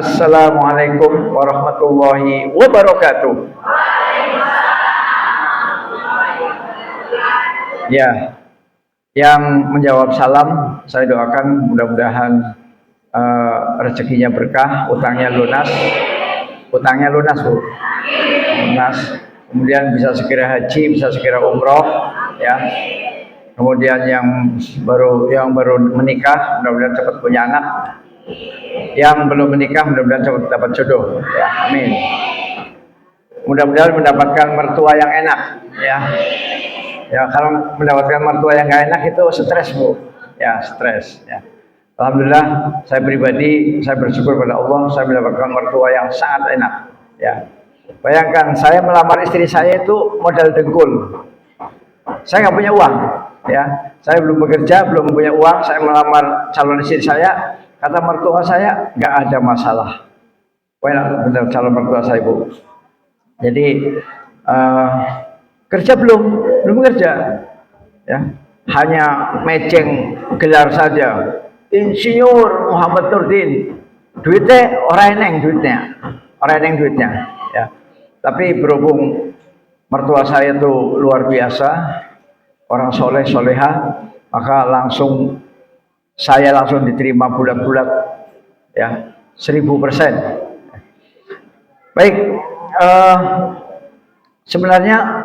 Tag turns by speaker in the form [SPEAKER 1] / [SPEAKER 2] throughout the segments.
[SPEAKER 1] Assalamualaikum warahmatullahi wabarakatuh. Ya, yang menjawab salam, saya doakan mudah-mudahan rezekinya berkah, utangnya lunas, Bu, lunas. Kemudian bisa segera haji, bisa segera umroh, ya. Kemudian yang baru menikah, mudah-mudahan cepat punya anak. Yang belum menikah, mudah-mudahan cepat dapat jodoh, ya. Amin. Mudah-mudahan mendapatkan mertua yang enak, ya. Ya, kalau mendapatkan mertua yang gak enak itu stres, Bu. Ya, stres, ya. Alhamdulillah, saya pribadi, saya bersyukur pada Allah, saya mendapatkan mertua yang sangat enak, ya. Bayangkan, saya melamar istri saya itu modal dengkul. Saya nggak punya uang, ya. Saya belum bekerja, belum punya uang. Saya melamar calon istri saya. Kata mertua saya, nggak ada masalah. Benar calon mertua saya, Bu. Jadi kerja belum kerja, ya. Hanya matching gelar saja. Insinyur Muhammad Nurdin, duitnya orang eneng duitnya, ya. Tapi berhubung mertua saya itu luar biasa, orang soleh soleha, maka saya langsung diterima bulat-bulat, ya, 1000%. Baik, sebenarnya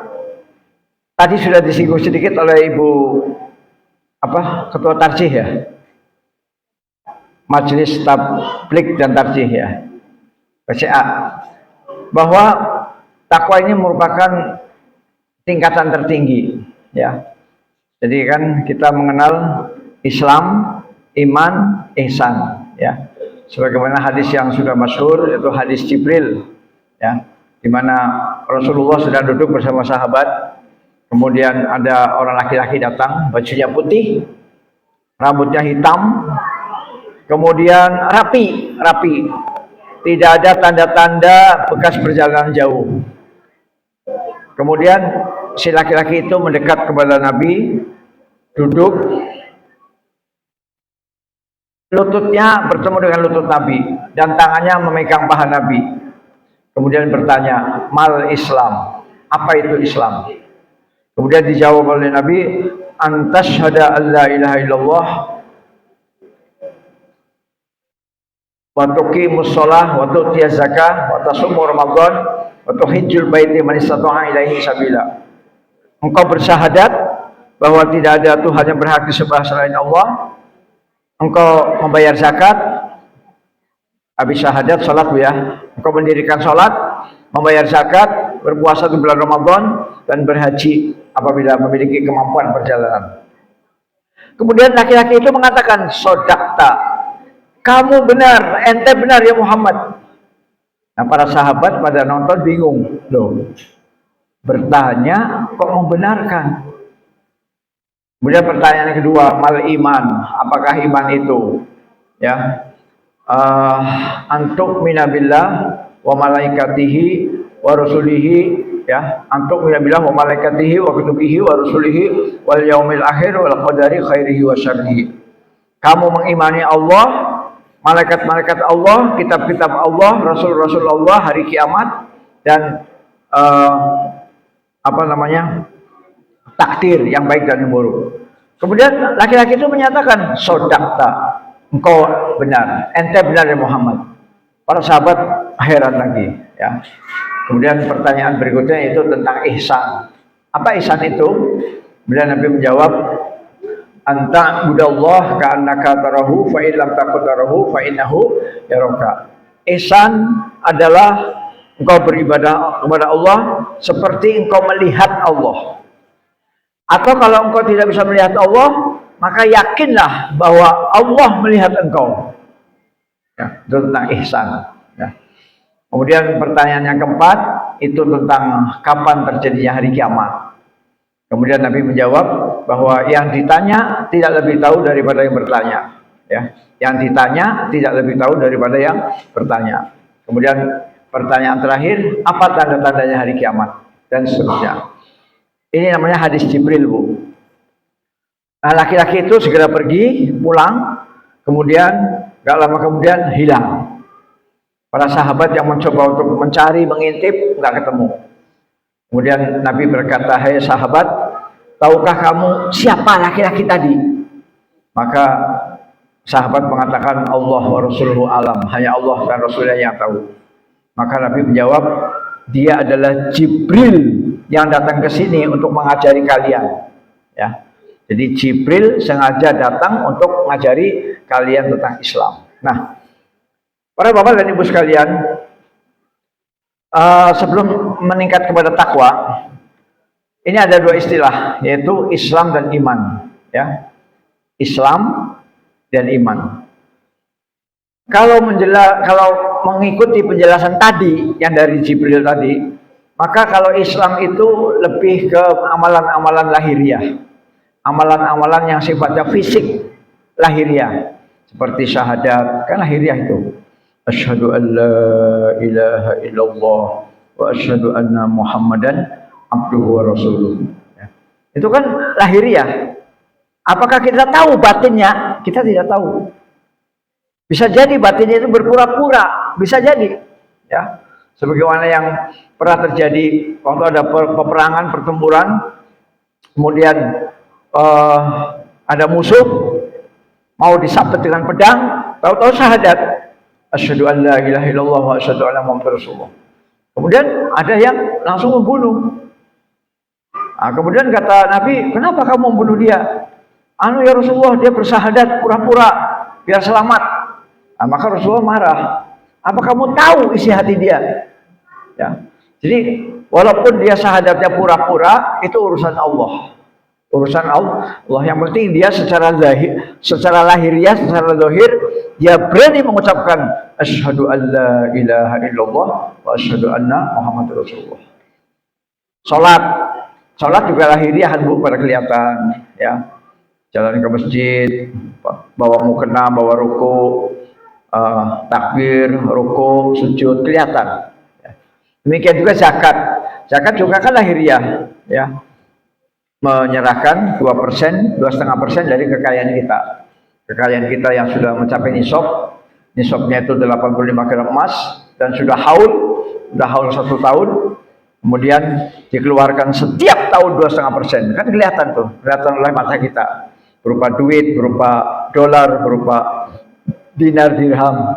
[SPEAKER 1] tadi sudah disinggung sedikit oleh Ibu Ketua Tarjih, ya, Majelis Tabligh dan Tarjih, ya, PCA, bahwa takwa ini merupakan tingkatan tertinggi, ya. Jadi kan kita mengenal Islam, iman, ihsan, ya. Sebagaimana hadis yang sudah masyhur, yaitu hadis Jibril, ya, di mana Rasulullah sedang duduk bersama sahabat. Kemudian ada orang laki-laki datang, bajunya putih, rambutnya hitam, kemudian rapi, tidak ada tanda-tanda bekas perjalanan jauh. Kemudian si laki-laki itu mendekat kepada Nabi, duduk, lututnya bertemu dengan lutut Nabi dan tangannya memegang paha Nabi. Kemudian bertanya, mal Islam, apa itu Islam? Kemudian dijawab oleh Nabi, antasyhada alla ilaha illallah wa tuqimus shalah wa tu'tiyaz zakah wa tasummu ramadan wa tuhijjul baiti man istata'a ilaihi sabila. Engkau bersyahadat bahwa tidak ada Tuhan yang berhak disembah selain Allah. Engkau membayar zakat, habis syahadat salat, ya. Engkau mendirikan salat, membayar zakat, berpuasa di bulan Ramadan, dan berhaji apabila memiliki kemampuan perjalanan. Kemudian laki-laki itu mengatakan, sodakta, kamu benar, ente benar ya Muhammad. Nah, para sahabat pada nonton bingung, loh, bertanya kok membenarkan. Kemudian pertanyaan kedua, mal iman, apakah iman itu, ya, antuk minabillah wa malaikatihi wa rasulihi, ya, antuk minabillah wa malaikatihi wa kutubihi wa rasulihi wal yaumil akhir wal qadari khairihi wa syarrihi. Kamu mengimani Allah, malaikat-malaikat Allah, kitab-kitab Allah, rasul-rasul Allah, hari kiamat, dan takdir yang baik dan yang buruk. Kemudian laki-laki itu menyatakan, sodakta, engkau benar, ente benar ya Muhammad. Para sahabat heran lagi, ya. Kemudian pertanyaan berikutnya itu tentang ihsan. Apa ihsan itu? Kemudian Nabi menjawab, anta budallah ka'annaka tarahu fa in lam takun tarahu fa innahu yaraka. Ihsan adalah engkau beribadah kepada Allah seperti engkau melihat Allah. Atau kalau engkau tidak bisa melihat Allah, maka yakinlah bahwa Allah melihat engkau. Ya, itu tentang ihsan. Ya. Kemudian pertanyaan yang keempat itu tentang kapan terjadinya hari kiamat. Kemudian Nabi menjawab bahwa yang ditanya tidak lebih tahu daripada yang bertanya. Ya, yang ditanya tidak lebih tahu daripada yang bertanya. Kemudian pertanyaan terakhir, apa tanda-tandanya hari kiamat, dan seterusnya. Ini namanya hadis Jibril, Bu. Nah, laki-laki itu segera pergi, pulang, kemudian gak lama kemudian hilang. Para sahabat yang mencoba untuk mencari, mengintip, nggak ketemu. Kemudian Nabi berkata, "Hai sahabat, tahukah kamu siapa laki-laki tadi?" Maka sahabat mengatakan, "Allah wa Rasuluhu alam." Hanya Allah dan Rasulnya yang tahu. Maka Nabi menjawab, "Dia adalah Jibril yang datang ke sini untuk mengajari kalian." Ya. Jadi Jibril sengaja datang untuk mengajari kalian tentang Islam. Nah, para bapak dan ibu sekalian, sebelum meningkat kepada takwa, ini ada dua istilah, yaitu Islam dan iman. Ya, Islam dan iman. Kalau mengikuti penjelasan tadi yang dari Jibril tadi, maka kalau Islam itu lebih ke amalan-amalan lahiriah, amalan-amalan yang sifatnya fisik lahiriah, seperti syahadat, kan lahiriah itu. Asyhadu an la ilaha illallah wa asyhadu anna Muhammadan abduhu wa rasuluh. Ya. Itu kan lahiriah. Apakah kita tahu batinnya? Kita tidak tahu. Bisa jadi batinnya itu berpura-pura, bisa jadi. Ya, sebagaimana yang pernah terjadi waktu ada peperangan, pertempuran, kemudian ada musuh mau disabet dengan pedang, tahu-tahu syahadat, asyhadu an la ilaha illallah wa asyhadu anna Muhammadar Rasulullah. Kemudian ada yang langsung membunuh. Nah, kemudian kata Nabi, "Kenapa kamu membunuh dia?" "Ya Rasulullah, dia bersyahadat pura-pura biar selamat." Nah, maka Rasulullah marah. "Apa kamu tahu isi hati dia?" Ya. Jadi walaupun dia syahadatnya pura-pura, itu urusan Allah. Urusan Allah. Yang penting dia secara zahir, secara lahiriah, secara zahir, dia berani mengucapkan asyhadu an la ilaha illallah wa asyhadu anna Muhammadar Rasulullah. Salat juga lahiriah, Bu, pada kelihatan, ya. Jalan ke masjid, bawa mukena, bawa ruku, takbir, ruku, sujud, kelihatan. Demikian juga zakat. Zakat juga kan lahiriah, ya. Menyerahkan 2%, 2,5% dari kekayaan kita. Kekayaan kita yang sudah mencapai nisab. Nisabnya itu 85 gram emas dan sudah haul 1 tahun. Kemudian dikeluarkan setiap tahun 2,5%. Kan kelihatan tuh, kelihatan oleh mata kita. Berupa duit, berupa dolar, berupa dinar, dirham.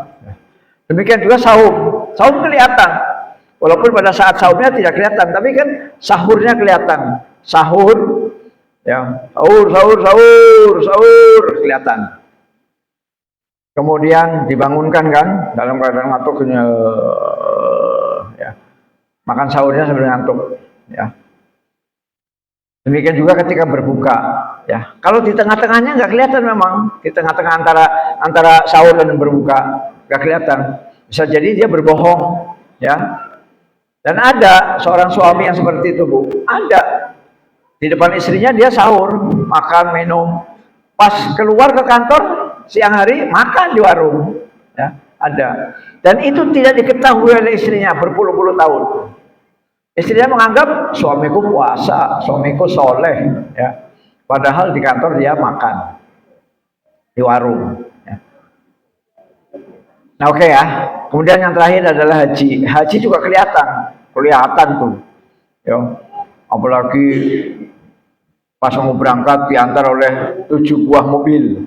[SPEAKER 1] Demikian juga saum. Saum kelihatan. Walaupun pada saat saumnya tidak kelihatan, tapi kan sahurnya kelihatan. Sahur, ya, sahur kelihatan. Kemudian dibangunkan kan dalam keadaan ngantuk, ya. Makan sahurnya sambil ngantuk, ya. Demikian juga ketika berbuka, ya. Kalau di tengah-tengahnya nggak kelihatan memang, di tengah-tengah antara sahur dan berbuka nggak kelihatan. Bisa jadi dia berbohong, ya. Dan ada seorang suami yang seperti itu, Bu. Ada. Di depan istrinya dia sahur, makan, minum. Pas keluar ke kantor siang hari makan di warung, ya, ada. Dan itu tidak diketahui oleh istrinya berpuluh-puluh tahun. Istrinya menganggap suamiku puasa, suamiku soleh, ya. Padahal di kantor dia makan di warung. Ya. Nah, oke, ya. Kemudian yang terakhir adalah haji. Haji juga kelihatan tuh, ya. Apalagi pas mau berangkat diantar oleh 7 buah mobil.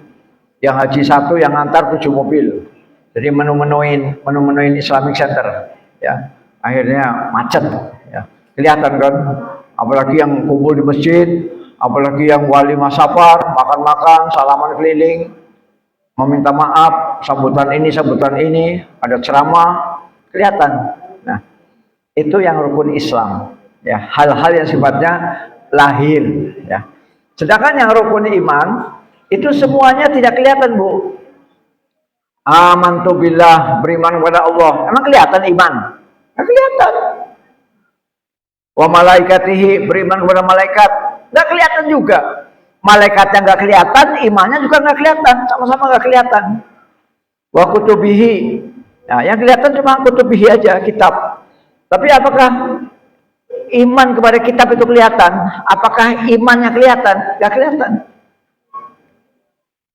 [SPEAKER 1] Yang haji 1 yang antar 7 mobil. Jadi menu-menuin Islamic Center, ya. Akhirnya macet, ya. Kelihatan kan? Apalagi yang kumpul di masjid, apalagi yang wali masafar, makan-makan, salaman keliling, meminta maaf, sambutan ini, ada ceramah, kelihatan. Nah, itu yang rukun Islam, ya. Hal-hal yang sifatnya lahir, ya. Sedangkan yang rukun iman itu semuanya tidak kelihatan, Bu. Amantu billah, beriman kepada Allah. Emang kelihatan iman? Nggak kelihatan. Wa malaikatihi, beriman kepada malaikat. Nggak kelihatan juga. Malaikatnya nggak kelihatan, imannya juga nggak kelihatan, sama-sama nggak kelihatan. Wa kutubihi, nah, yang kelihatan cuma kutubihi aja, kitab. Tapi apakah iman kepada kitab itu kelihatan? Apakah imannya kelihatan? Gak kelihatan.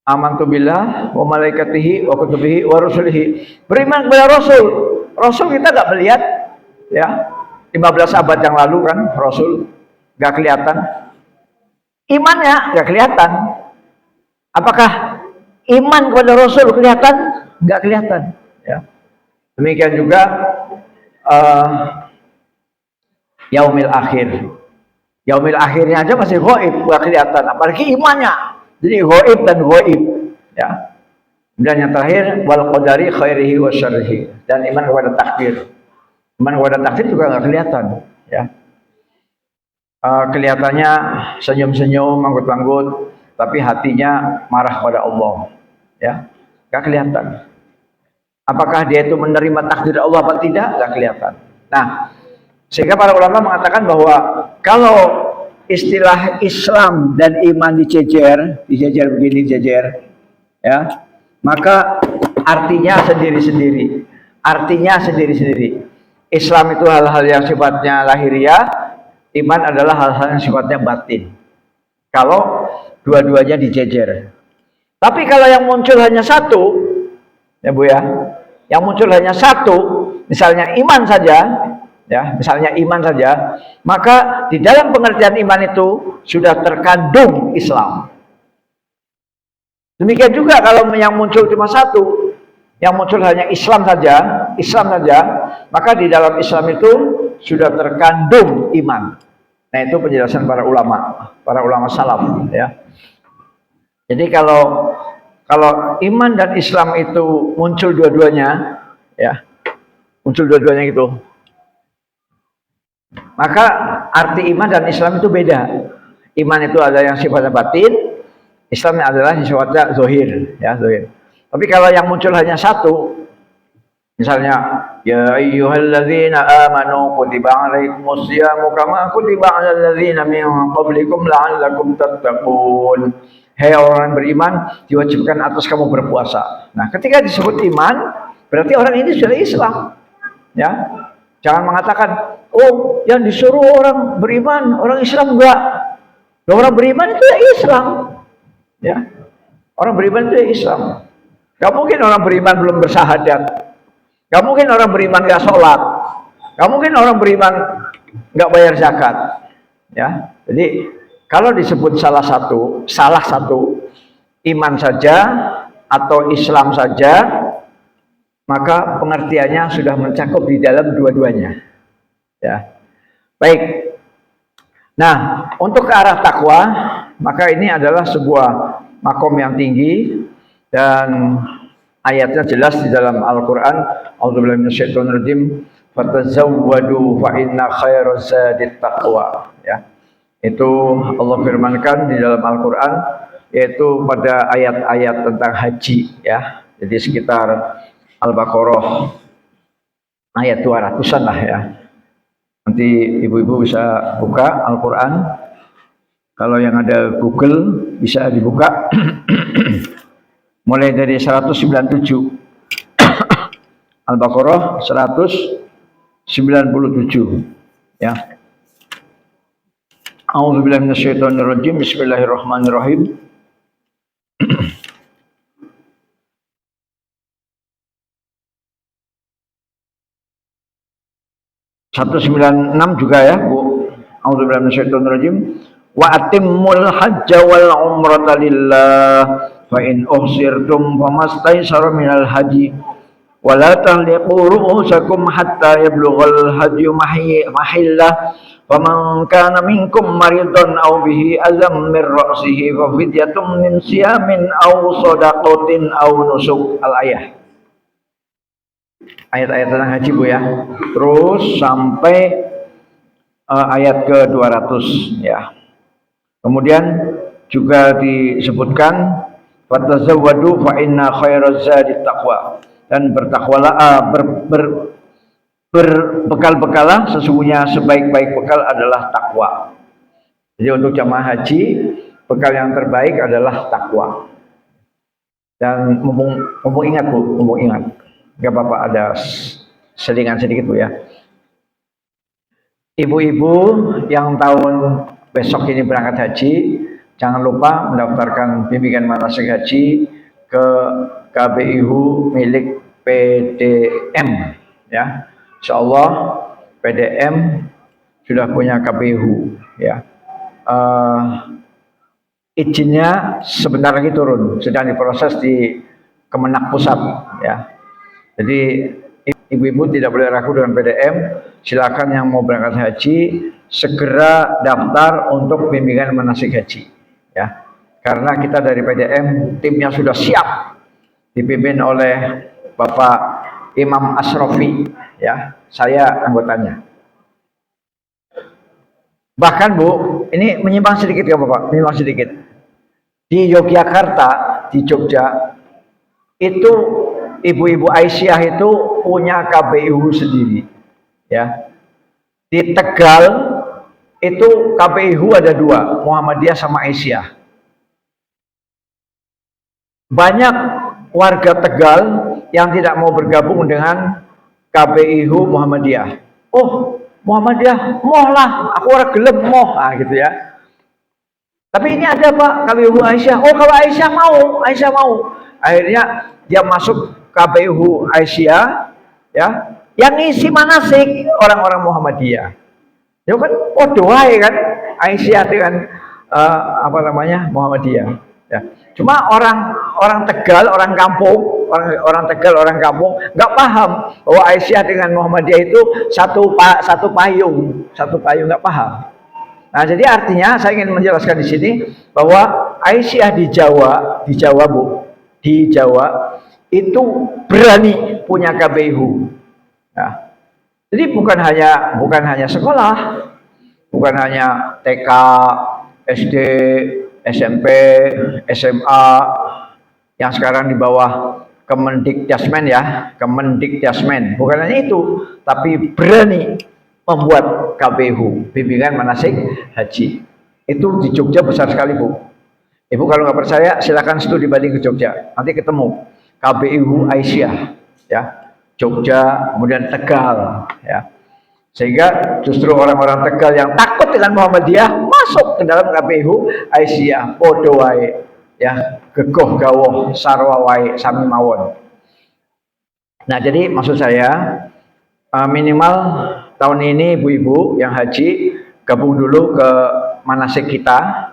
[SPEAKER 1] Amantu billah wa malaikatihi wa kutubihi wa rusulihi. Beriman kepada Rasul. Rasul kita nggak melihat, ya, 15 abad yang lalu kan Rasul nggak kelihatan, imannya nggak kelihatan. Apakah iman kepada Rasul kelihatan? Nggak kelihatan. Ya. Demikian juga yaumil akhir. Yaumil akhirnya aja masih gaib, nggak kelihatan. Apalagi imannya. Jadi gaib dan gaib. Ya. Dan yang terakhir wal qadari khairihi wa syarrihi, dan iman kepada takdir. Iman kepada takdir juga nggak kelihatan, ya. Kelihatannya senyum-senyum, manggut-manggut, tapi hatinya marah pada Allah, ya, nggak kelihatan. Apakah dia itu menerima takdir Allah atau tidak? Nggak kelihatan. Nah, sehingga para ulama mengatakan bahwa kalau istilah Islam dan iman dijejer begini, dijejer, ya, maka artinya sendiri-sendiri. Artinya sendiri-sendiri. Islam itu hal-hal yang sifatnya lahiriah, iman adalah hal-hal yang sifatnya batin. Kalau dua-duanya dijejer. Tapi kalau yang muncul hanya satu, ya Bu ya, yang muncul hanya satu, misalnya iman saja, ya, misalnya iman saja, maka di dalam pengertian iman itu sudah terkandung Islam. Demikian juga kalau yang muncul cuma satu, yang muncul hanya Islam saja, maka di dalam Islam itu sudah terkandung iman. Nah, itu penjelasan para ulama salaf, ya. Jadi kalau iman dan Islam itu muncul dua-duanya, ya, muncul dua-duanya gitu, maka arti iman dan Islam itu beda. Iman itu ada yang sifatnya batin, Islam adalah sifatnya zahir, ya, zahir. Tapi kalau yang muncul hanya satu, misalnya ya ayyuhalladzina amanu kutiba alaikumus syiyamu kama kutiba alal ladzina min qablikum la'allakum tattaqun. Hei orang beriman, diwajibkan atas kamu berpuasa. Nah, ketika disebut iman, berarti orang ini sudah Islam. Ya. Jangan mengatakan, "Oh, yang disuruh orang beriman, orang Islam enggak." Orang beriman itu ya Islam. Ya. Orang beriman itu ya Islam. Gak mungkin orang beriman belum bersahadat. Gak mungkin orang beriman gak sholat. Gak mungkin orang beriman gak bayar zakat. Ya, jadi kalau disebut salah satu iman saja atau Islam saja, maka pengertiannya sudah mencakup di dalam dua-duanya. Ya, baik. Nah, untuk ke arah takwa, maka ini adalah sebuah makom yang tinggi. Dan ayatnya jelas di dalam Al-Quran. A'udzubillahi minasyaitonirrajim. Fatazawwadu fa inna khairaz zadit taqwa. Ya. Itu Allah firmankan di dalam Al-Quran, yaitu pada ayat-ayat tentang haji, ya. Jadi sekitar Al-Baqarah ayat 200-an lah, ya. Nanti ibu-ibu bisa buka Al-Quran. Kalau yang ada Google bisa dibuka. Mulai dari 197. Al-Baqarah 197, ya. A'udzubillahi minasyaitonirrajim. Bismillahirrahmanirrahim. Satu 96 juga, ya, Bu. A'udzubillahi minasyaitonirrajim. Wa atimmul hajja wal umrata lillah fa in uhsirtum famastaysara minal haji wa la tahliqu ru'usakum hatta yablughal hadyu mahillah faman kana minkum maridan aw bihi azam min ra'sihi fa fidyatun min siyamin aw shadaqatin aw nusuk. Al-ayah. Ayat-ayat tentang haji, Bu, ya. Terus sampai ayat ke-200, ya. Kemudian juga disebutkan fatazawwadu fa inna khairaz zadit taqwa, dan bertakwalah, berbekal-bekalah, sesungguhnya sebaik-baik bekal adalah takwa. Jadi untuk jamaah haji, bekal yang terbaik adalah takwa. Dan mumpung ingat, Bu, mumpung ingat, nggak apa-apa ada selingan sedikit, Bu, ya. Ibu-ibu yang tahun besok ini berangkat haji, jangan lupa mendaftarkan bimbingan manasik haji ke KBIHU milik PDM, ya. Insyaallah PDM sudah punya KPU, ya. Izinnya sebentar lagi turun, sedang diproses di Kemenak Pusat, ya. Jadi ibu-ibu tidak boleh ragu dengan PDM. Silakan yang mau berangkat haji segera daftar untuk bimbingan manasik haji, ya. Karena kita dari PDM timnya sudah siap, dipimpin oleh Bapak Imam Asrofi, ya. Saya anggotanya. Bahkan Bu, ini menyimpang sedikit ya Bapak, menyimpang sedikit. Di Yogyakarta, di Jogja, itu ibu-ibu Aisyah itu punya KPU sendiri, ya. Di Tegal itu KPU ada dua, Muhammadiyah sama Aisyah. Banyak warga Tegal yang tidak mau bergabung dengan KPU Muhammadiyah. Oh, Muhammadiyah, moh lah, aku orang gelem moh, gitu ya. Tapi ini ada Pak, KPU Aisyah. Oh, kalau Aisyah mau, Aisyah mau. Akhirnya dia masuk KPU Aisyah, ya. Yang ngisi manasik orang-orang Muhammadiyah. Ya kan, wae kan Aisyah dengan Muhammadiyah. Ya. Cuma orang Tegal, orang kampung, orang Tegal, orang kampung nggak paham bahwa Aisyah dengan Muhammadiyah itu satu payung nggak paham. Nah, jadi artinya saya ingin menjelaskan di sini bahwa Aisyah di Jawa Bu, di Jawa itu berani punya KPU. Nah, jadi bukan hanya sekolah, bukan hanya TK, SD, SMP, SMA yang sekarang di bawah Kemendikdasmen, ya, Kemendikdasmen. Bukan hanya itu, tapi berani membuat KPU, bimbingan manasik haji. Itu di Jogja besar sekali Bu. Ibu kalau nggak percaya silakan studi banding ke Jogja, nanti ketemu KPU Aisyah, ya, Jogja, kemudian Tegal, ya. Sehingga justru orang-orang Tegal yang takut dengan Muhammadiyah masuk ke dalam KPU Aisyah, podo wae, ya, gegoh gawoh sarwa wae sami mawon. Nah, jadi maksud saya minimal tahun ini ibu-ibu yang haji gabung dulu ke manasik kita.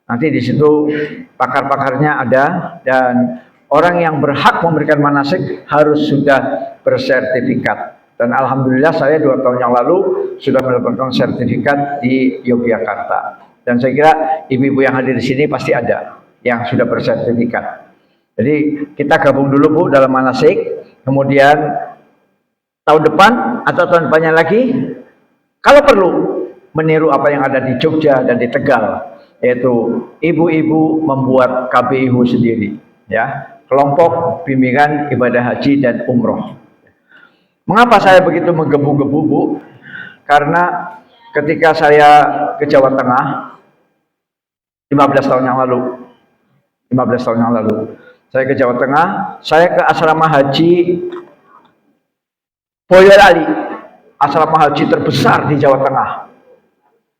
[SPEAKER 1] Nanti di situ pakar-pakarnya ada, dan orang yang berhak memberikan manasik harus sudah bersertifikat. Dan alhamdulillah saya 2 tahun yang lalu sudah mendapatkan sertifikat di Yogyakarta. Dan saya kira ibu-ibu yang hadir di sini pasti ada yang sudah bersertifikat. Jadi kita gabung dulu Bu dalam manasik, kemudian tahun depan atau tahun depannya lagi, kalau perlu meniru apa yang ada di Jogja dan di Tegal, yaitu ibu-ibu membuat KPU sendiri, ya, kelompok bimbingan ibadah haji dan umroh. Mengapa saya begitu menggebu-gebu Bu? Karena ketika saya ke Jawa Tengah 15 tahun yang lalu, saya ke Jawa Tengah, saya ke asrama haji Boyolali, asrama haji terbesar di Jawa Tengah,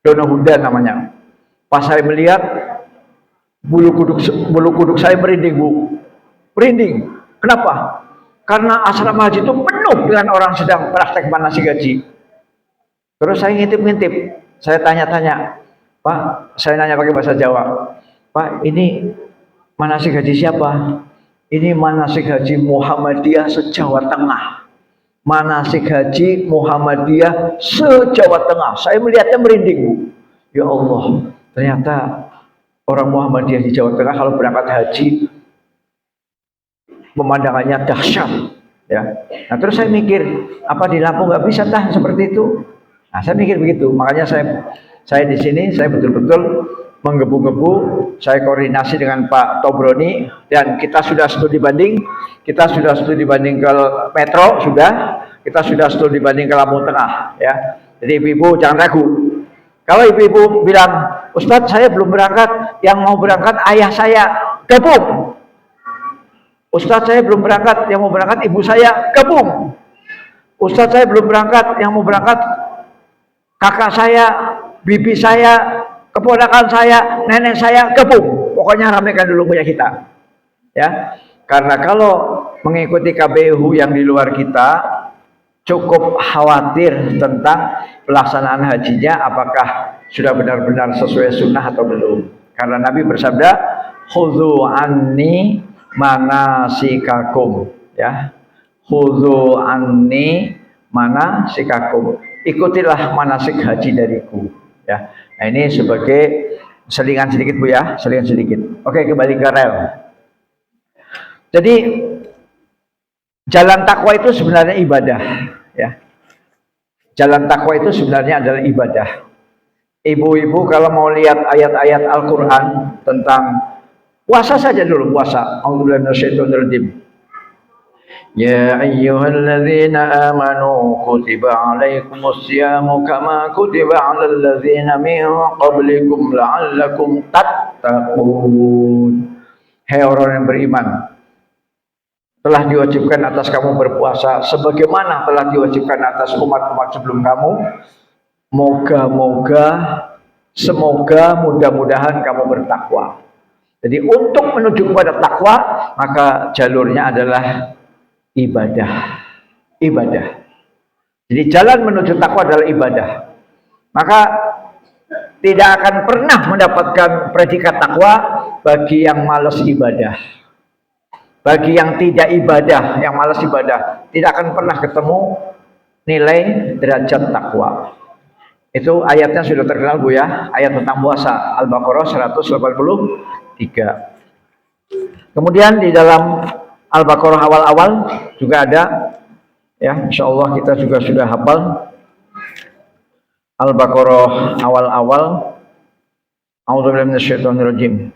[SPEAKER 1] Donohudan namanya. Pas saya melihat, bulu kuduk saya merinding Bu, merinding. Kenapa? Karena asrama haji itu penuh dengan orang sedang praktek manasik haji. Terus saya ngintip-ngintip, saya tanya-tanya, Pak, saya nanya pakai bahasa Jawa, Pak, ini manasik haji siapa? Ini manasik haji Muhammadiyah se-Jawa Tengah. Manasik haji Muhammadiyah se-Jawa Tengah. Saya melihatnya merinding Bu. Ya Allah, ternyata orang Muhammadiyah di Jawa Tengah kalau berangkat haji pemandangannya dahsyat, ya. Nah, terus saya mikir, apa di Lampung nggak bisa tah seperti itu? Nah, saya mikir begitu. Makanya saya di sini saya betul-betul menggebu-gebu, saya koordinasi dengan Pak Tobroni, dan kita sudah studi banding ke Metro, kita sudah studi banding ke Lampung Tengah, ya. Jadi ibu-ibu jangan ragu. Kalau ibu-ibu bilang, Ustadz saya belum berangkat, yang mau berangkat ayah saya, gabung. Ustadz saya belum berangkat, yang mau berangkat ibu saya, gabung. Ustadz saya belum berangkat, yang mau berangkat kakak saya, bibi saya, keponakan saya, nenek saya, gabung. Pokoknya ramekan dulu punya kita, ya. Karena kalau mengikuti KPU yang di luar kita, cukup khawatir tentang pelaksanaan hajinya, apakah sudah benar-benar sesuai sunnah atau belum. Karena Nabi bersabda, khudhu anni manasikakum, ya, khudhu anni manasikakum, ikutilah manasik haji dariku, ya. Nah, ini sebagai selingan sedikit Bu ya, selingan sedikit. Oke, kembali ke rel. Jadi jalan takwa itu sebenarnya ibadah, ya. Jalan takwa itu sebenarnya adalah ibadah. Ibu-ibu kalau mau lihat ayat-ayat Al-Qur'an tentang puasa saja dulu, puasa. A'udzubillahi minasyaitonirrajim. Ya ayyuhalladzina amanu kutiba alaikumus syamu kama kutiba alal ladzina min qablikum la'allakum tattaqun. Hai orang yang beriman, telah diwajibkan atas kamu berpuasa sebagaimana telah diwajibkan atas umat-umat sebelum kamu. Semoga mudah-mudahan kamu bertakwa. Jadi untuk menuju kepada takwa, maka jalurnya adalah ibadah. Jadi jalan menuju takwa adalah ibadah. Maka tidak akan pernah mendapatkan predikat takwa bagi yang malas ibadah. Bagi yang tidak ibadah, yang malas ibadah, tidak akan pernah ketemu nilai derajat takwa. Itu ayatnya sudah terkenal Bu ya, ayat tentang puasa, Al-Baqarah 183. Kemudian di dalam Al-Baqarah awal-awal juga ada, ya, insya Allah kita juga sudah hafal. Al-Baqarah awal-awal, a'udzubillahi minasyaitonirrajim.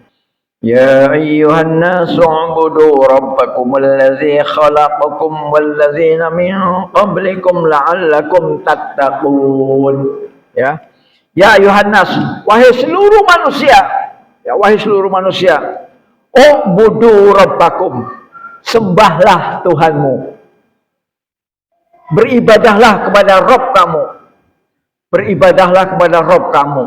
[SPEAKER 1] Ya ayyuhan nasu ubudu rabbakum alladzi khalaqakum walladzina min qablikum la'allakum tattaqun. Ya. Ya ayyuhan nas, wahai seluruh manusia. Ya, wahai seluruh manusia. Ubudu rabbakum. Sembahlah Tuhanmu. Beribadahlah kepada Rabb kamu. Beribadahlah kepada Rabb kamu.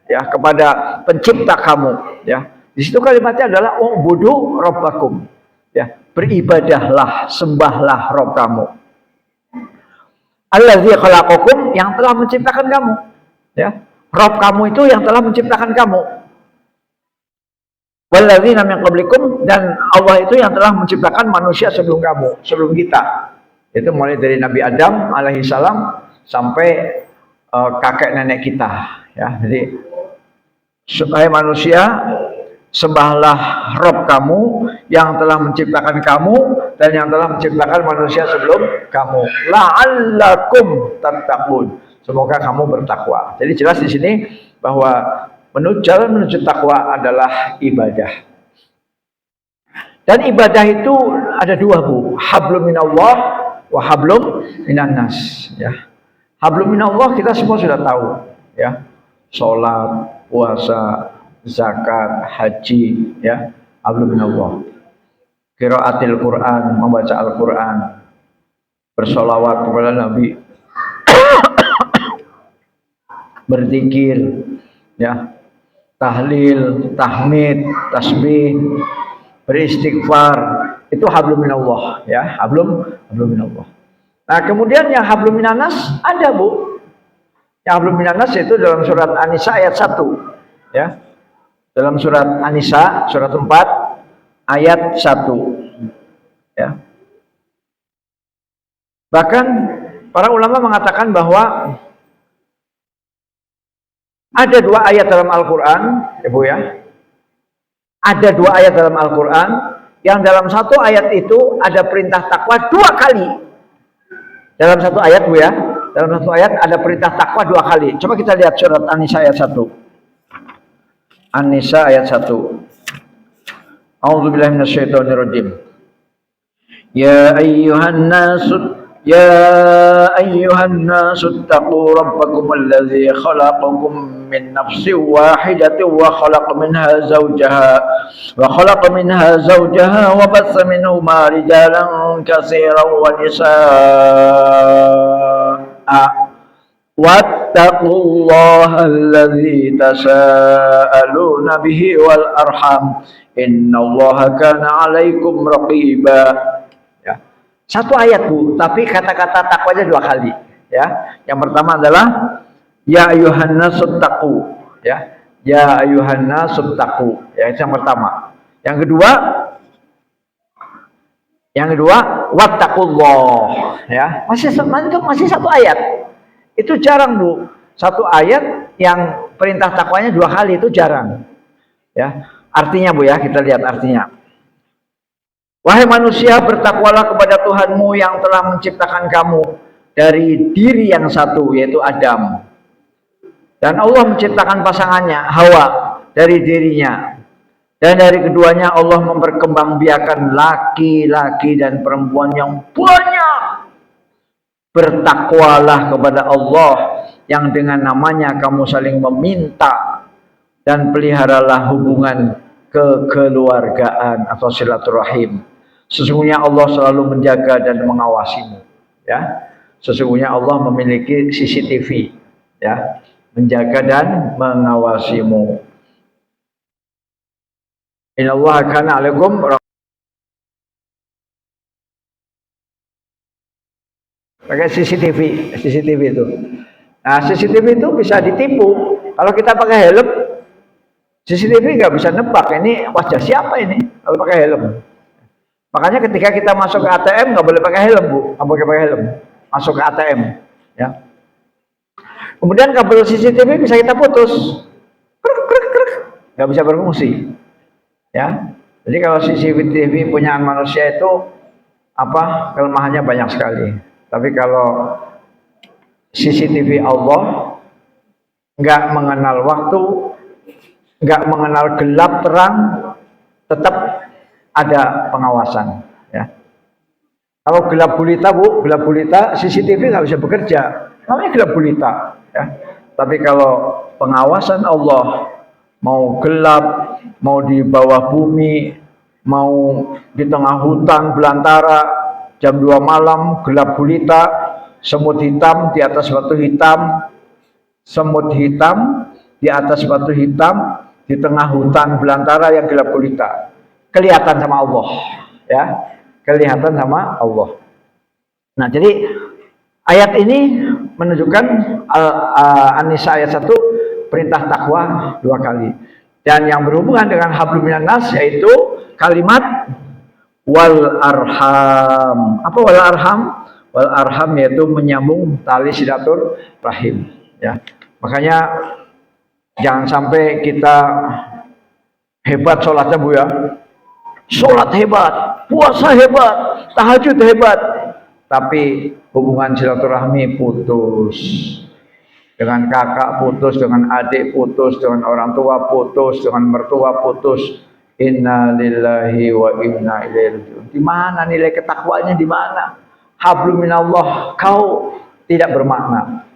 [SPEAKER 1] Ya, kepada pencipta kamu, ya. Di situ kalimatnya adalah ubudu rabbakum. Ya, beribadahlah, sembahlah Rabb kamu. Allazi khalaqakum, yang telah menciptakan kamu. Ya, Rabb kamu itu yang telah menciptakan kamu. Walladzina min qablikum, dan Allah itu yang telah menciptakan manusia sebelum kamu, sebelum kita. Itu mulai dari Nabi Adam alaihissalam sampai kakek nenek kita, ya. Jadi supaya manusia, sembahlah Rabb kamu yang telah menciptakan kamu dan yang telah menciptakan manusia sebelum kamu. La'allakum tattaqun. Semoga kamu bertakwa. Jadi jelas di sini bahwa jalan menuju takwa adalah ibadah. Dan ibadah itu ada dua Bu, hablum minallah wa hablum minannas, ya. Hablum minallah kita semua sudah tahu, ya. Salat, puasa, zakat, haji, ya, hablum minallah. Qiraatil Quran, membaca Al-Quran, bersolawat kepada Nabi, berzikir, ya, tahlil, tahmid, tasbih, beristighfar, itu hablum minallah, ya, hablum minallah. Nah, kemudian yang hablum minannas ada Bu. Yang hablum minannas itu dalam surat An-Nisa ayat 1, ya. Dalam surat An-Nisa surat 4 ayat 1, ya. Bahkan para ulama mengatakan bahwa ada dua ayat dalam Al-Quran, Ibu ya. Ada dua ayat dalam Al-Quran, yang dalam satu ayat itu ada perintah takwa 2 kali. Dalam satu ayat Bu ya, dalam satu ayat ada perintah takwa 2 kali. Coba kita lihat surat An-Nisa ayat 1. An-Nisa ayat 1. A'udzubillahi minasyaitonirrajim. Ya ayyuhan nasu اتقوا ربكم الذي خلقكم من نفس واحدة وخلق منها زوجها وبث منهما رجالا كثيرا ونساء واتقوا الله الذي تساءلون به والأرحام إن الله كان عليكم رقيبا. Satu ayat Bu, tapi kata-kata takwanya 2 kali. Ya, yang pertama adalah ya ayuhan nasut taqu, ya. Ya ayuhan nasut taqu, ya itu yang pertama. Yang kedua wattaqullah, ya. Masih satu ayat. Itu jarang Bu. Satu ayat yang perintah takwanya 2 kali itu jarang. Ya. Artinya Bu ya, kita lihat artinya. Wahai manusia, bertakwalah kepada Tuhanmu yang telah menciptakan kamu dari diri yang satu, yaitu Adam. Dan Allah menciptakan pasangannya, Hawa, dari dirinya. Dan dari keduanya Allah memperkembangbiakan laki-laki dan perempuan yang banyak. Bertakwalah kepada Allah yang dengan namanya kamu saling meminta, dan peliharalah hubungan kekeluargaan atau silaturahim. Sesungguhnya Allah selalu menjaga dan mengawasimu, ya. Sesungguhnya Allah memiliki CCTV, ya, menjaga dan mengawasimu. Innallaha kana 'alaikum pakai CCTV itu. Nah, CCTV itu bisa ditipu. Kalau kita pakai helm, CCTV nggak bisa nebak ini wajah siapa ini kalau pakai helm. Makanya ketika kita masuk ke ATM nggak boleh pakai helm Bu, nggak boleh pakai helm. Masuk ke ATM, ya. Kemudian kabel CCTV bisa kita putus, nggak bisa berfungsi, ya. Jadi kalau CCTV punya manusia itu kelemahannya banyak sekali. Tapi kalau CCTV Allah nggak mengenal waktu, nggak mengenal gelap terang, tetap ada pengawasan, ya. Kalau gelap gulita Bu, gelap gulita CCTV nggak bisa bekerja, namanya gelap gulita, ya. Tapi kalau pengawasan Allah, mau gelap, mau di bawah bumi, mau di tengah hutan belantara, jam 2 malam, gelap gulita, semut hitam di atas batu hitam, semut hitam di atas batu hitam, di tengah hutan belantara yang gelap gulita. Kelihatan sama Allah, ya. Kelihatan sama Allah. Nah, jadi ayat ini menunjukkan An-Nisa ayat 1 perintah takwa 2 kali. Dan yang berhubungan dengan hablum minan nas yaitu kalimat wal arham. Apa wal arham? Wal arham yaitu menyambung tali silaturahim, ya. Makanya jangan sampai kita hebat sholatnya Bu ya. Sholat hebat, puasa hebat, tahajud hebat, tapi hubungan silaturahmi putus. Dengan kakak putus, dengan adik putus, dengan orang tua putus, dengan mertua putus. Inna lillahi wa inna ilaihi raji'un. Di mana nilai ketakwaannya, di mana? Hablum minallah, kau tidak bermakna.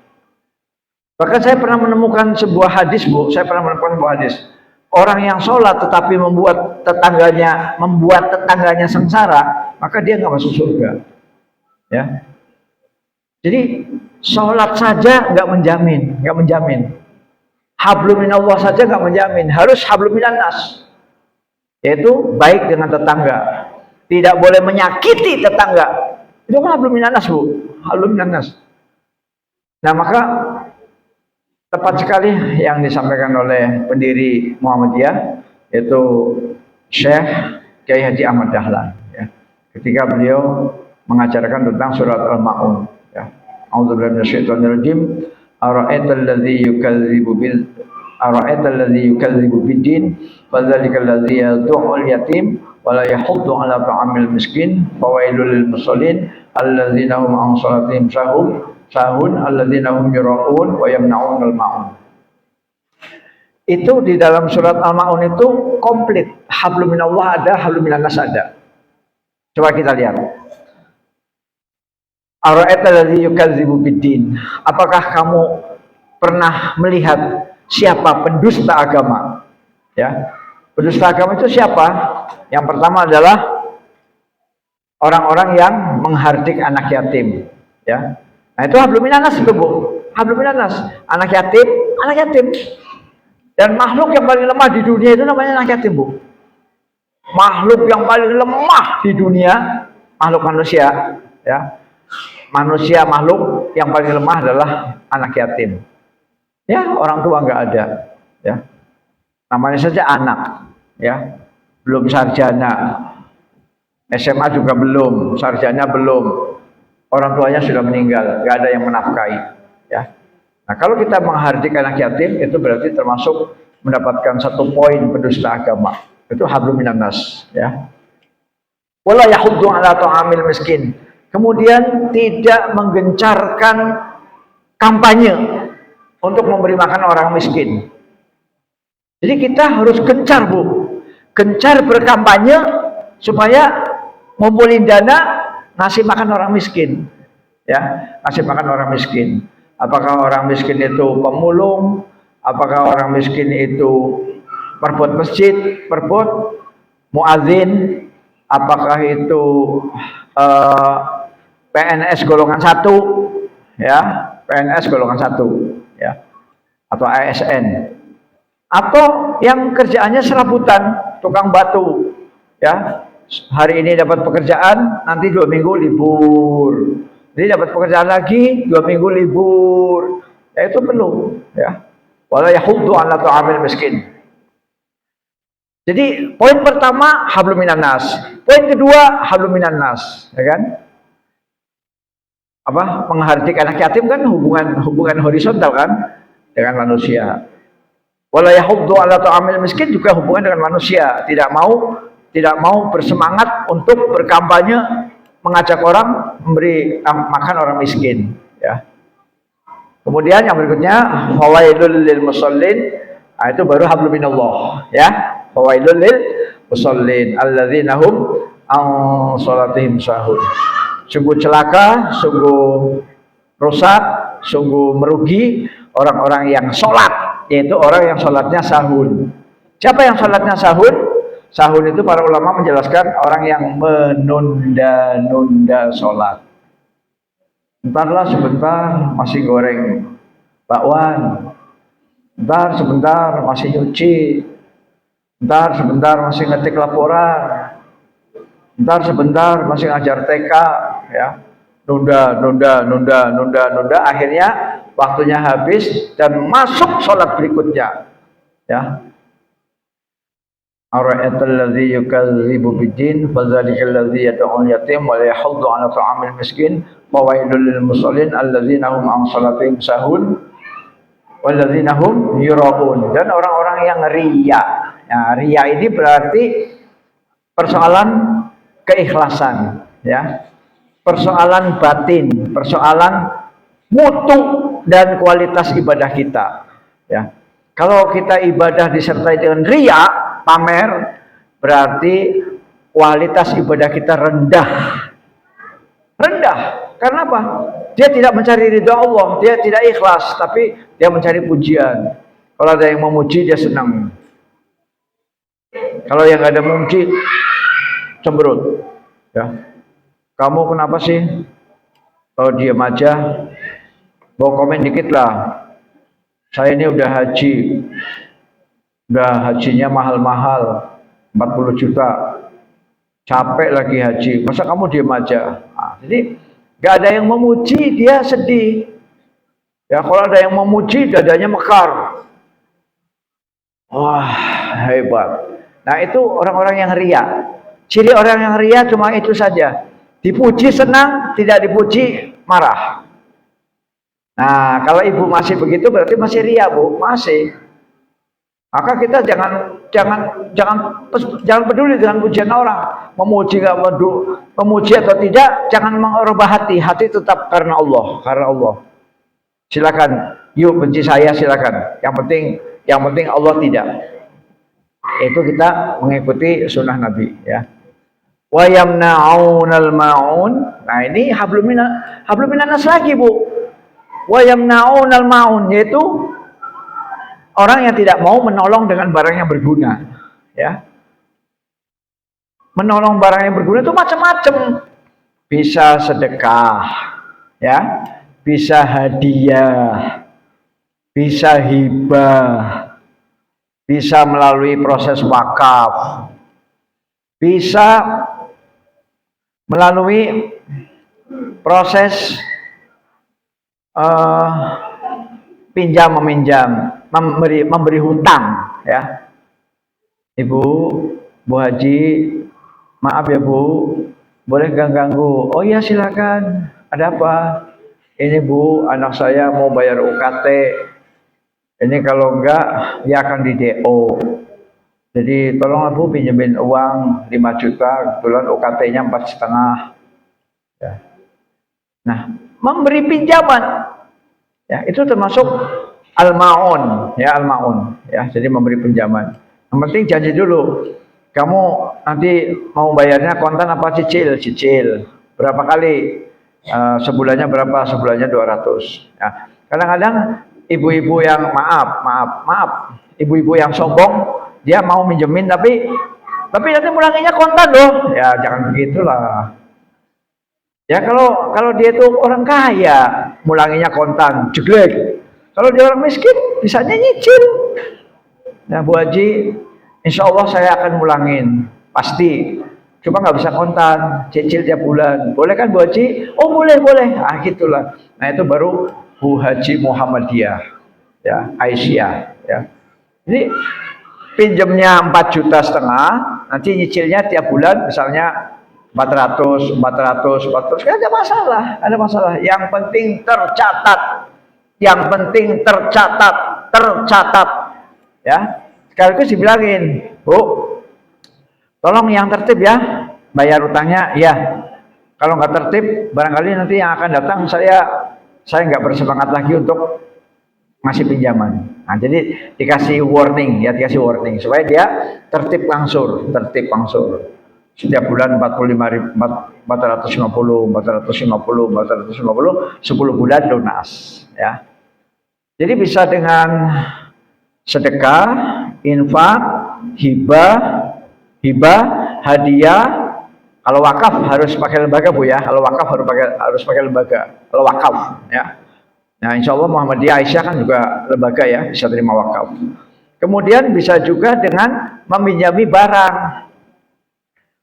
[SPEAKER 1] Bahkan saya pernah menemukan sebuah hadis Bu, orang yang sholat tetapi membuat tetangganya sengsara, maka dia nggak masuk surga, ya. Jadi sholat saja nggak menjamin. Hablum minallah saja nggak menjamin, harus hablum minannas, yaitu baik dengan tetangga, tidak boleh menyakiti tetangga. Itu kan hablum minannas Bu, hablum minannas. Nah, maka tepat sekali yang disampaikan oleh pendiri Muhammadiyah, yaitu Syekh Kiai Haji Ahmad Dahlan, ya. Ketika beliau mengajarkan tentang surat Al-Ma'un, ya. A'udzubillahi minasyaitonir rajim. Ara'aital ladzi yukadzibu bid-din fadzalikal ladzi yad'ul yatim wa la yahuddu 'ala ta'amil miskin fawailul lil musallin alladzina hum an shalatihim sahun alladzina hum yura'un wa yamna'unal ma'un. Itu di dalam surat Al-Ma'un itu komplit. Hablum minallah ada, hablum minannas ada. Coba kita lihat. Ara'aital ladzi yukadzibu bid-din. Apakah kamu pernah melihat siapa pendusta agama? Ya. Pendusta agama itu siapa? Yang pertama adalah orang-orang yang menghardik anak yatim, ya. Nah, itu hablum minannas itu Bu. Hablum minannas, anak yatim. Dan makhluk yang paling lemah di dunia itu namanya anak yatim Bu. Makhluk yang paling lemah di dunia makhluk manusia, ya. Manusia makhluk yang paling lemah adalah anak yatim. Ya, orang tua nggak ada, ya. Namanya saja anak, ya. Belum sarjana. SMA juga belum, sarjana belum. Orang tuanya sudah meninggal, nggak ada yang menafkahi, ya. Nah, kalau kita menghardik anak yatim, itu berarti termasuk mendapatkan satu poin pendusta agama. Itu hablum minan nas, ya. Wala yahuddu ala ta'amil miskin. Kemudian tidak menggencarkan kampanye untuk memberi makan orang miskin. Jadi kita harus gencar, Bu. Gencar berkampanye supaya ngumpulin dana ngasih makan orang miskin. Ya, ngasih makan orang miskin. Apakah orang miskin itu pemulung? Apakah orang miskin itu perbot masjid, perbot muadzin? Apakah itu PNS golongan 1, ya, PNS golongan 1, ya, atau ASN, atau yang kerjaannya serabutan, tukang batu, ya, hari ini dapat pekerjaan, nanti 2 minggu libur, jadi dapat pekerjaan lagi 2 minggu libur, ya itu perlu, ya. Wala yahuddu ala ta'amil miskin. Jadi poin pertama hablum minan nas, poin kedua hablum minan nas, ya kan? Apa? Menghardik anak yatim kan hubungan horizontal kan dengan manusia. Wala yahuddu ala ta'amil miskin juga hubungan dengan manusia, tidak mau bersemangat untuk berkampanye mengajak orang memberi makan orang miskin, ya. Kemudian yang berikutnya fawailul lil musallin, itu baru hablum minallah, ya. Fawailul lil musallin alladzina hum an salatihim sahun. Sungguh celaka, sungguh rusak, sungguh merugi orang-orang yang sholat, yaitu orang yang sholatnya sahun. Siapa yang sholatnya sahun? Sahun itu para ulama menjelaskan orang yang menunda-nunda sholat. Entarlah sebentar masih goreng bakwan, entar sebentar masih nyuci, entar sebentar masih ngetik laporan, entar sebentar masih ngajar TK, ya. Nunda, akhirnya waktunya habis dan masuk sholat berikutnya, ya. Ara'aital ladzi yukadzibu biddin fadzalikal ladzi yad'ul yatim wa la yahuddu 'ala ta'amil miskin fawailul lil musallin alladzina hum 'an salatihim sahun walladzina hum yura'un. Dan orang-orang yang riya. Ya, riya ini berarti persoalan keikhlasan, ya. Persoalan batin, persoalan mutu dan kualitas ibadah kita, ya. Kalau kita ibadah disertai dengan riya, pamer, berarti kualitas ibadah kita rendah. Rendah. Karena apa? Dia tidak mencari ridha Allah, dia tidak ikhlas, tapi dia mencari pujian. Kalau ada yang memuji, dia senang. Kalau yang nggak ada memuji, cemberut. Ya. Kamu kenapa sih? Kalau diam aja, bawa komen dikit lah. Saya ini udah haji. Udah hajinya mahal-mahal, 40 juta. Capek lagi haji. Masa kamu diam aja? Nah, jadi gak ada yang memuji, dia sedih. Ya, kalau ada yang memuji, dadanya mekar. Wah, hebat. Nah, itu orang-orang yang ria. Ciri orang yang ria cuma itu saja. Dipuji senang, tidak dipuji marah. Nah, kalau ibu masih begitu berarti masih ria, Bu, masih. Maka kita jangan peduli dengan pujian orang. Memuji atau tidak, jangan mengubah hati. Hati tetap karena Allah, Silakan, yuk benci saya silakan. Yang penting Allah tidak. Itu kita mengikuti sunnah Nabi, ya. Wa yamna'unal ma'un. Nah, ini hablum minas lagi, Bu. Wa yamna'unal ma'un, yaitu orang yang tidak mau menolong dengan barang yang berguna, ya. Menolong barang yang berguna itu macam-macam. Bisa sedekah, ya. Bisa hadiah, bisa hibah, bisa melalui proses wakaf, bisa melalui proses pinjam meminjam, memberi hutang, ya. Ibu, Bu Haji, maaf ya Bu, boleh ganggu? Oh ya silakan. Ada apa? Ini Bu, anak saya mau bayar UKT. Ini kalau enggak, dia akan di DO. Jadi tolong Bu pinjemin uang 5 juta, kebetulan UKT-nya 4,5. Ya. Nah, memberi pinjaman, ya itu termasuk al-ma'un, ya al-ma'un, ya. Jadi memberi pinjaman. Yang penting janji dulu. Kamu nanti mau bayarnya kontan apa cicil? Cicil. Berapa kali? Sebulannya berapa? Sebulannya 200. Ya. Kadang-kadang ibu-ibu yang maaf, ibu-ibu yang sombong, dia mau minjemin tapi nanti mulanginya kontan loh. Ya jangan begitulah. Ya kalau dia itu orang kaya, mulanginya kontan, jeglek. Kalau dia orang miskin, bisanya nyicil. Nah Bu Haji, insya Allah saya akan mulangin, pasti. Cuma nggak bisa kontan, cicil tiap bulan. Boleh kan Bu Haji? Oh boleh. Ah gitulah. Nah itu baru Bu Haji Muhammadiyah, ya Aisyah. Ya. Jadi pinjamnya 4,5 juta, nanti nyicilnya tiap bulan misalnya 400, nggak ada masalah. Yang penting tercatat, ya. Sekaligus dibilangin, Bu, tolong yang tertib ya, bayar utangnya, ya. Kalau nggak tertib, barangkali nanti yang akan datang saya nggak bersemangat lagi untuk ngasih pinjaman. Nah, jadi dikasih warning supaya dia tertib langsung. Setiap bulan 450, 10 bulan lunas, ya. Jadi bisa dengan sedekah, infak, hibah, hadiah. Kalau wakaf harus pakai lembaga Bu ya. Kalau wakaf harus pakai lembaga. Kalau wakaf, ya. Nah, insya Allah Muhammadiyah Aisyah kan juga lembaga ya, bisa terima wakaf. Kemudian bisa juga dengan meminjami barang.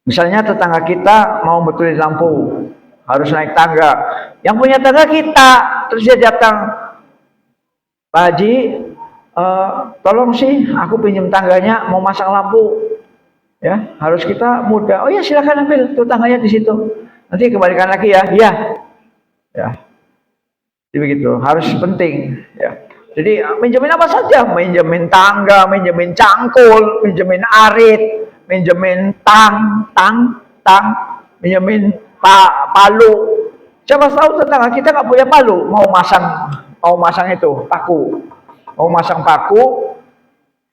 [SPEAKER 1] Misalnya tetangga kita mau betulin lampu, harus naik tangga. Yang punya tangga kita, terus dia datang, Pak Haji, tolong sih, aku pinjam tangganya mau masang lampu. Ya, harus kita mudah. Oh ya silakan ambil, tuh tangganya di situ. Nanti kembalikan lagi ya. Iya. Ya. Jadi begitu, harus penting. Ya. Jadi minjemin apa saja, minjemin tangga, minjemin cangkul, minjemin arit, minjemin tang, minjemin palu. Siapa tahu tetangga kita nggak punya palu, mau masang itu paku, mau masang paku,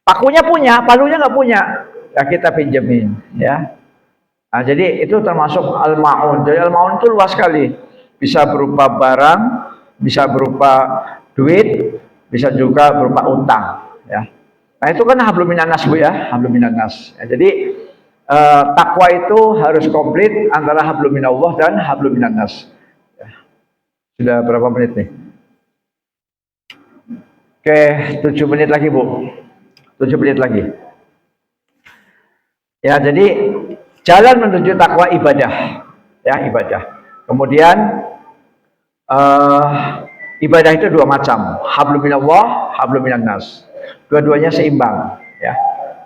[SPEAKER 1] pakunya punya, palunya nggak punya, ya kita pinjemin, ya. Nah, jadi itu termasuk al-ma'un. Jadi al-ma'un itu luas sekali, bisa berupa barang, bisa berupa duit, bisa juga berupa utang, ya. Nah itu kan hablum minan nas Bu ya, hablum minan nas. Ya, jadi takwa itu harus komplit antara hablum minallah dan hablum minan nas. Ya. Sudah berapa menit nih? Oke, 7 menit lagi Bu. 7 menit lagi. Ya, jadi jalan menuju takwa ibadah. Ya, ibadah. Kemudian ibadah itu 2 macam, hablum minallah, hablum minan nas. Dua-duanya seimbang, ya.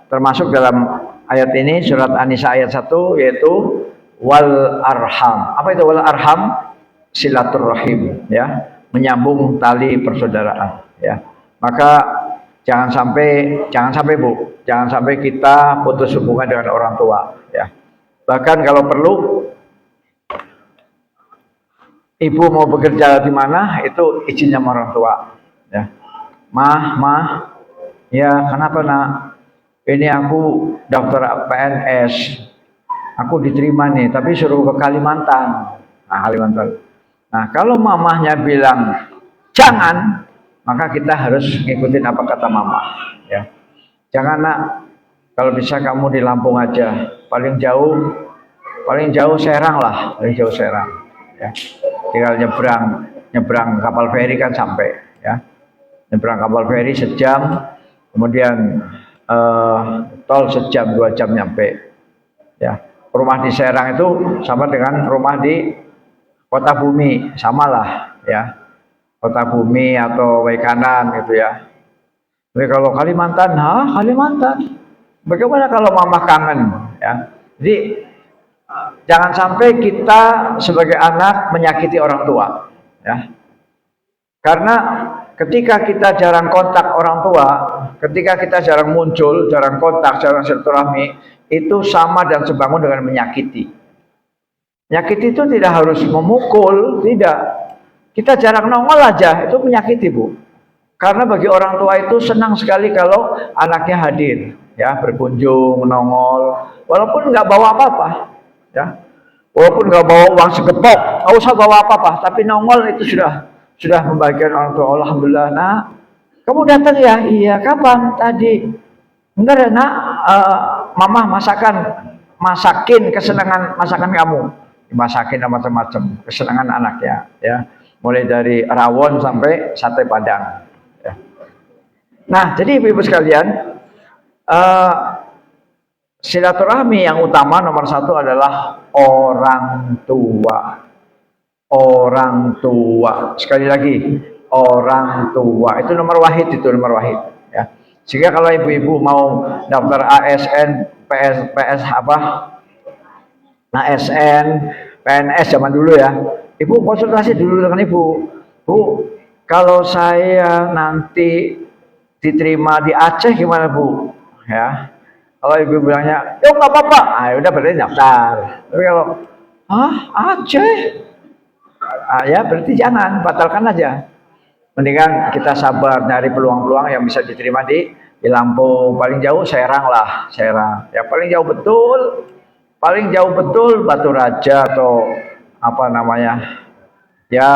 [SPEAKER 1] Termasuk dalam ayat ini surat An-Nisa ayat 1 yaitu wal arham. Apa itu wal arham? Silaturrahim, ya, menyambung tali persaudaraan, ya. Maka jangan sampai Bu, jangan sampai kita putus hubungan dengan orang tua, ya. Bahkan kalau perlu ibu mau bekerja di mana itu izinnya sama orang tua, ya. Mah, ya kenapa nak? Ini aku daftar PNS, aku diterima nih, tapi suruh ke Kalimantan. Nah, Kalimantan. Nah, kalau mamahnya bilang jangan, maka kita harus ngikutin apa kata mama. Ya, jangan nak, kalau bisa kamu di Lampung aja, paling jauh Serang lah, paling jauh Serang. Ya, tinggal nyebrang kapal feri kan sampai. Ya, nyebrang kapal feri sejam, kemudian tol sejam 2 jam nyampe, ya. rumah di Serang itu sama dengan rumah di Kota Bumi, samalah ya. Kota Bumi atau Waikanan gitu ya. Tapi kalau Kalimantan, Kalimantan. Bagaimana kalau mama kangen ya? Jadi jangan sampai kita sebagai anak menyakiti orang tua ya. Karena ketika kita jarang kontak orang tua, ketika kita jarang muncul, jarang kontak, jarang silaturahmi, itu sama dan sebangun dengan menyakiti. Menyakiti itu tidak harus memukul, tidak. Kita jarang nongol aja, itu menyakiti, Bu. Karena bagi orang tua itu senang sekali kalau anaknya hadir, ya, berkunjung, nongol, walaupun nggak bawa apa-apa, ya. Walaupun nggak bawa uang segepok, nggak usah bawa apa-apa, tapi nongol itu sudah membagikan orang tua. Alhamdulillah, nak, kamu datang ya? Iya, kapan? Tadi. Bentar ya, nak, mama masakin kesenangan masakan kamu. Dimasakin macam-macam, kesenangan anaknya, ya. Mulai dari rawon sampai sate padang. Ya. Nah, jadi ibu-ibu sekalian, silaturahmi yang utama nomor satu adalah orang tua. Orang tua. Sekali lagi, orang tua. Itu nomor wahid, ya. Sehingga kalau ibu-ibu mau daftar ASN, PS apa? ASN, PNS zaman dulu ya. Ibu konsultasi dulu dengan ibu. Bu, kalau saya nanti diterima di Aceh gimana, Bu? Ya. Kalau ibu bilangnya, "Yuk nggak apa-apa." Ah, udah berarti daftar. Tapi kalau Aceh? Ya berarti jangan, batalkan aja. Mendingan kita sabar dari peluang-peluang yang bisa diterima di Lampung. Paling jauh Serang lah, Serang. Ya paling jauh betul Batu Raja atau apa namanya? Ya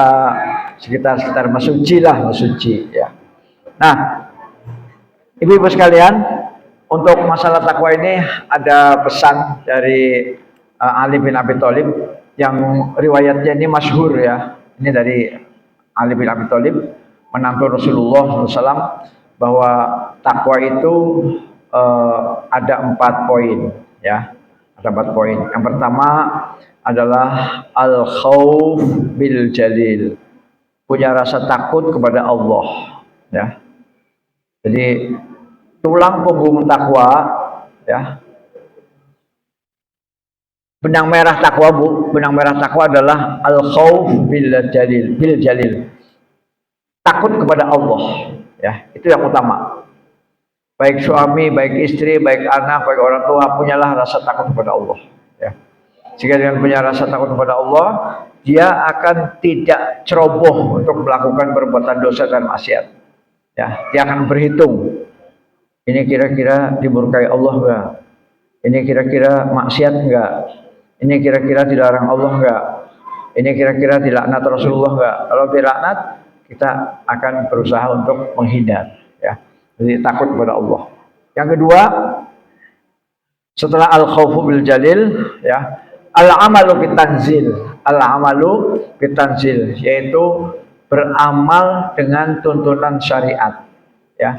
[SPEAKER 1] sekitar Mesuji lah, Mesuji ya. Nah, ibu-ibu sekalian, untuk masalah takwa ini ada pesan dari Ali bin Abi Thalib yang riwayatnya ini masyhur ya. Ini dari Ali bin Abi Thalib, menantu Rasulullah SAW, bahwa takwa itu ada 4 poin ya. Ada 4 poin. Yang pertama adalah al-khauf bil jalil. Punya rasa takut kepada Allah ya. Jadi tulang punggung takwa ya. Benang merah takwa, Bu. Benang merah takwa adalah al-khauf bil jalil. Takut kepada Allah, ya. Itu yang utama. Baik suami, baik istri, baik anak, baik orang tua, punyalah rasa takut kepada Allah, ya. Jika dengan punya rasa takut kepada Allah, dia akan tidak ceroboh untuk melakukan perbuatan dosa dan maksiat. Ya, dia akan berhitung. Ini kira-kira dimurkai Allah enggak? Ini kira-kira maksiat enggak? Ini kira-kira dilarang Allah enggak? Ini kira-kira dilaknat Rasulullah enggak? Kalau dilaknat, kita akan berusaha untuk menghindar, ya. Jadi takut kepada Allah. Yang kedua, setelah al-khaufu bil jalil, ya, al-amalu bitanzil. Al-amalu bitanzil, yaitu beramal dengan tuntunan syariat, ya.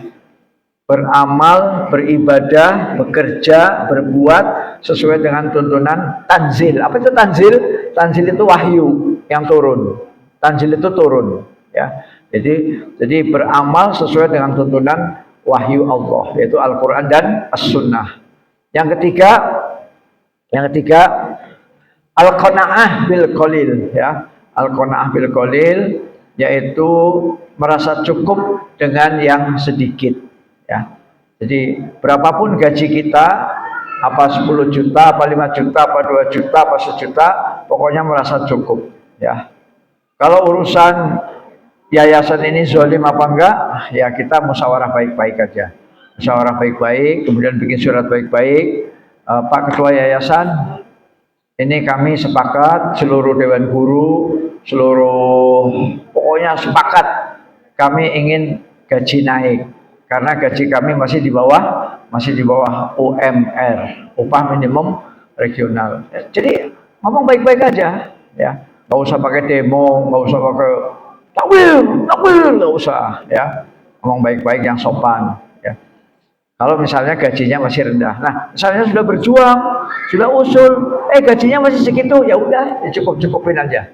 [SPEAKER 1] Beramal, beribadah, bekerja, berbuat sesuai dengan tuntunan tanzil. Apa itu tanzil? Tanzil itu wahyu yang turun. Tanzil itu turun, ya. Jadi beramal sesuai dengan tuntunan wahyu Allah, yaitu Al-Qur'an dan As-Sunnah. Yang ketiga al-qanaah bil qalil, ya. Al-qanaah bil qalil, yaitu merasa cukup dengan yang sedikit, ya. Jadi berapapun gaji kita, apa 10 juta, apa 5 juta, apa 2 juta, apa 1 juta, pokoknya merasa cukup, ya. Kalau urusan yayasan ini zalim apa enggak, ya kita musyawarah baik-baik aja. Musyawarah baik-baik, kemudian bikin surat baik-baik. Pak Ketua Yayasan, ini kami sepakat, seluruh Dewan Guru, pokoknya sepakat, kami ingin gaji naik. Karena gaji kami masih di bawah UMR, upah minimum regional. Jadi ngomong baik-baik aja, ya. Nggak usah pakai demo, nggak usah pakai takwil, nggak usah, ya. Ngomong baik-baik yang sopan, ya. Kalau misalnya gajinya masih rendah, nah misalnya sudah berjuang sudah usul, gajinya masih segitu, ya udah, cukup-cukupin aja.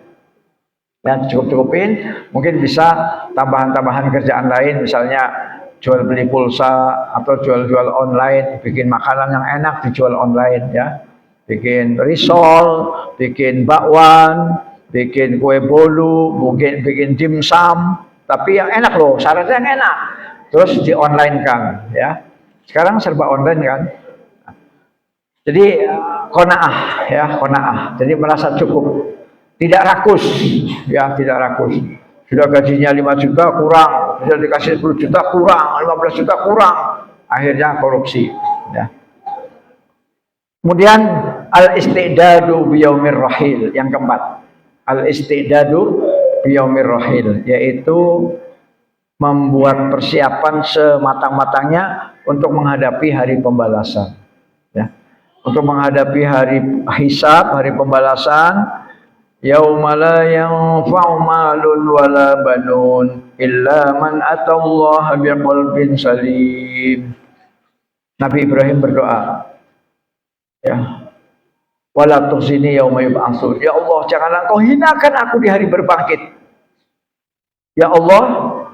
[SPEAKER 1] Dan cukup-cukupin, mungkin bisa tambahan-tambahan kerjaan lain, misalnya jual beli pulsa atau jual-jual online, bikin makanan yang enak dijual online ya, bikin risol, bikin bakwan, bikin kue bolu, mungkin bikin dimsum, tapi yang enak loh, syaratnya yang enak, terus di online kan ya, sekarang serba online kan, jadi qanaah ya, qanaah, jadi merasa cukup, tidak rakus ya, tidak rakus. Sudah gajinya 5 juta kurang, sudah dikasih 10 juta kurang, 15 juta kurang, akhirnya korupsi ya. Kemudian al-istidadu biyaumir rahil, yang keempat, al-istidadu biyaumir rahil, yaitu membuat persiapan sematang-matangnya untuk menghadapi hari pembalasan ya, untuk menghadapi hari hisab, hari pembalasan. Yauma la yanfa'u malun wala banun illa man atallaha biqalbin salim. Nabi Ibrahim berdoa, ya, wala tukhzini yauma yub'atsun. Ya Allah, janganlah Engkau hinakan aku di hari berbangkit. Ya Allah,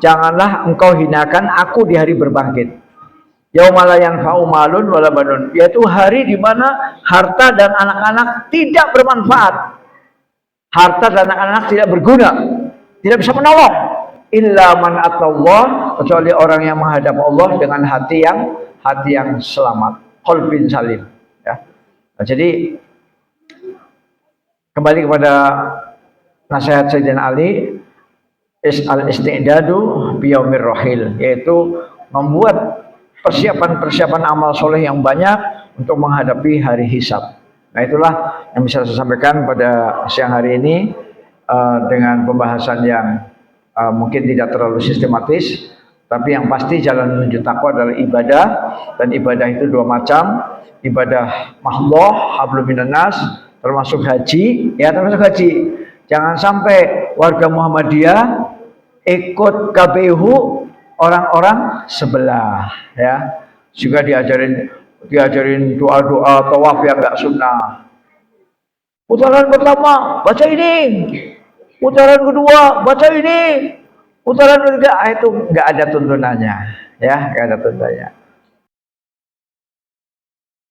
[SPEAKER 1] janganlah Engkau hinakan aku di hari berbangkit. Yauma la yanfa'u malun wala banun, yaitu hari di mana harta dan anak-anak tidak bermanfaat. Harta dan anak-anak tidak berguna, tidak bisa menolong. Illa man atallah, kecuali orang yang menghadap Allah dengan hati yang selamat, qalbin salim. Ya. Nah, jadi kembali kepada nasihat Sayyidina Ali, al-istidadu biyaumir rahil, yaitu membuat persiapan-persiapan amal soleh yang banyak untuk menghadapi hari hisab. Nah, itulah yang bisa saya sampaikan pada siang hari ini dengan pembahasan yang mungkin tidak terlalu sistematis, tapi yang pasti jalan menuju takwa adalah ibadah, dan ibadah itu dua macam, ibadah mahdoh, hablum minan nas, termasuk haji, ya termasuk haji. Jangan sampai warga Muhammadiyah ikut KPU orang-orang sebelah, ya, juga diajarin doa-doa tawaf yang enggak sunnah. Putaran pertama baca ini, putaran kedua baca ini, putaran ketiga itu enggak ada tuntunannya, ya, enggak ada tuntunannya.